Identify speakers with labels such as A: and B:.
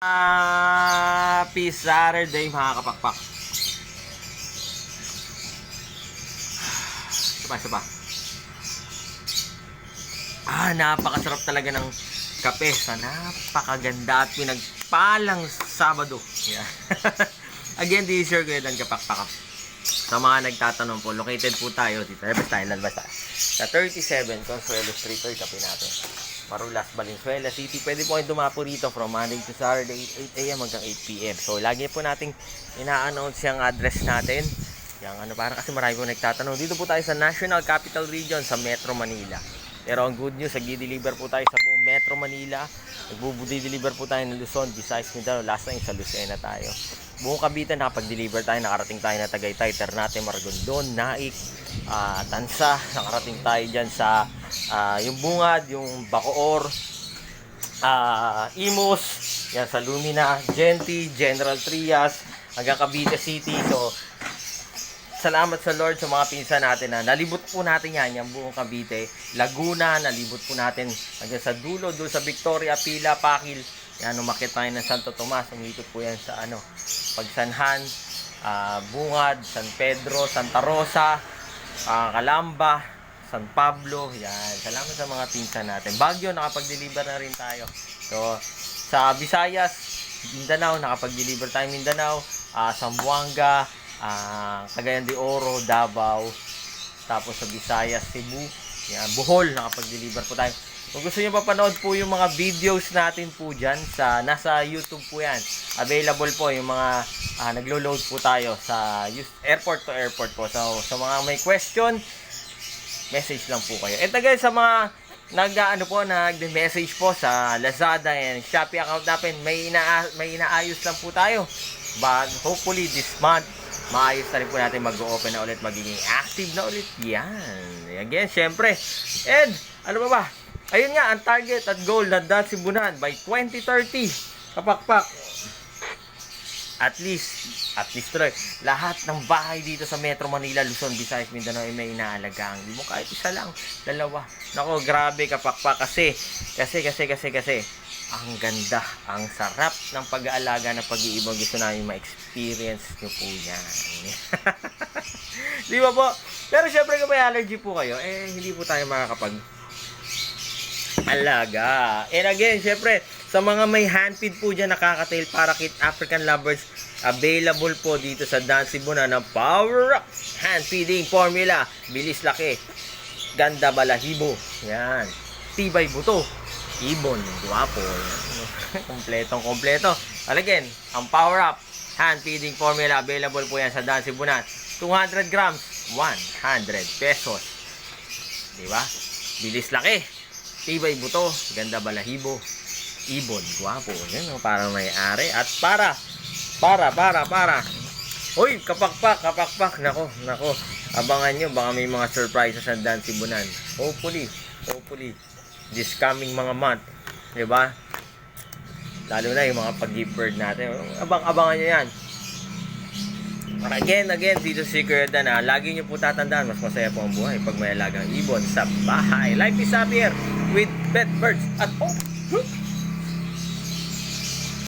A: Happy Saturday mga kapakpak. Isa pa. Napakasarap talaga ng kape sa napakaganda at pinagpalang Sabado. Yeah. Again, this is your Kuya Dan Kapakpak. Sa mga nagtatanong po, located po tayo dito. Basta. Sa 37 Consuelo Street, ito kape natin. Marulas, Valenzuela City. Pwede po kayo dumapo rito from Monday to Saturday, 8 a.m. hanggang 8 p.m. So, lagi po nating ina-announce yung address natin. Parang kasi marami po nagtatanong. Dito po tayo sa National Capital Region sa Metro Manila. Pero ang good news, nag-deliver po tayo sa buong Metro Manila. Nag-deliver po tayo ng Luzon, Visayas, Mindanao. Last time sa Lucena tayo. Buong Cavite, nakapag-deliver tayo. Nakarating tayo na Tagaytay, Ternate, Maragondon, Naik, Tansa. Nakarating tayo dyan sa yung Bungad, yung Bacoor, Imus, yan sa Lumina, Genti, General Trias, hanggang Cavite City. So, salamat sa Lord sa mga pinsan natin na nalibot po natin yung buong Cavite. Laguna, nalibot po natin hanggang sa dulo sa Victoria, Pila, Pakil. Yan, umakit tayo ng Santo Tomas. Umikot po yan sa Pagsanhan, Bungad, San Pedro, Santa Rosa, Calamba, San Pablo. Yan, salamat sa mga pinsan natin. Baguio, nakapag-deliver na rin tayo. So, sa Visayas, Mindanao, nakapag-deliver tayo Mindanao, Zamboanga, Cagayan de Oro, Davao, tapos sa Visayas, Cebu, yan, Bohol, nakapag-deliver po tayo. Kung gusto niyo papanood po yung mga videos natin po dyan, nasa YouTube po yan. Available po yung mga naglo-load po tayo sa airport to airport po. So, sa mga may question, message lang po kayo. And again, sa mga nag-message po sa Lazada and Shopee account natin, may inaayos lang po tayo. But hopefully this month, maayos na rin po natin mag-open na ulit, magiging active na ulit. Yan. Again, syempre. And, ano ba? Ayun nga, ang target at goal na Dansibunan by 2030. Kapakpak. At least tuloy, lahat ng bahay dito sa Metro Manila, Luzon, Visayas, Mindanao ay may inaalagaan. Hindi mo kahit isa lang, dalawa. Nako, grabe kapakpak kasi ang ganda, ang sarap ng pag-aalaga ng pag-iibang. Gusto namin ma-experience nyo po yan. Di ba po? Pero syempre kung may allergy po kayo, hindi po tayo makakapag alaga. And again, syempre, sa mga may handfeed po dyan, nakakatail, parakeet, African lovers, available po dito sa Dansibunan ng Power Up Hand Feeding Formula. Bilis laki, ganda balahibo, yan, tibay buto, ibon, guwapo, kompleto. Again, ang Power Up Hand Feeding Formula, available po yan sa Dansibunan. 200 grams, 100 pesos. Diba? Bilis laki, tibay buto, ganda balahibo, ibon, guwapo. Yan, parang may-ari. At para. Uy, kapakpak. Nako. Abangan nyo, baka may mga surprises sa Dansibunan. Hopefully, this coming mga month. Diba? Lalo na yung mga pag-give bird natin. Abangan nyo yan. Again, dito si Kuya Dan, lagi nyo po tatandaan, mas masaya po ang buhay pag may alagang ibon sa bahay. Life is happier with pet birds at home.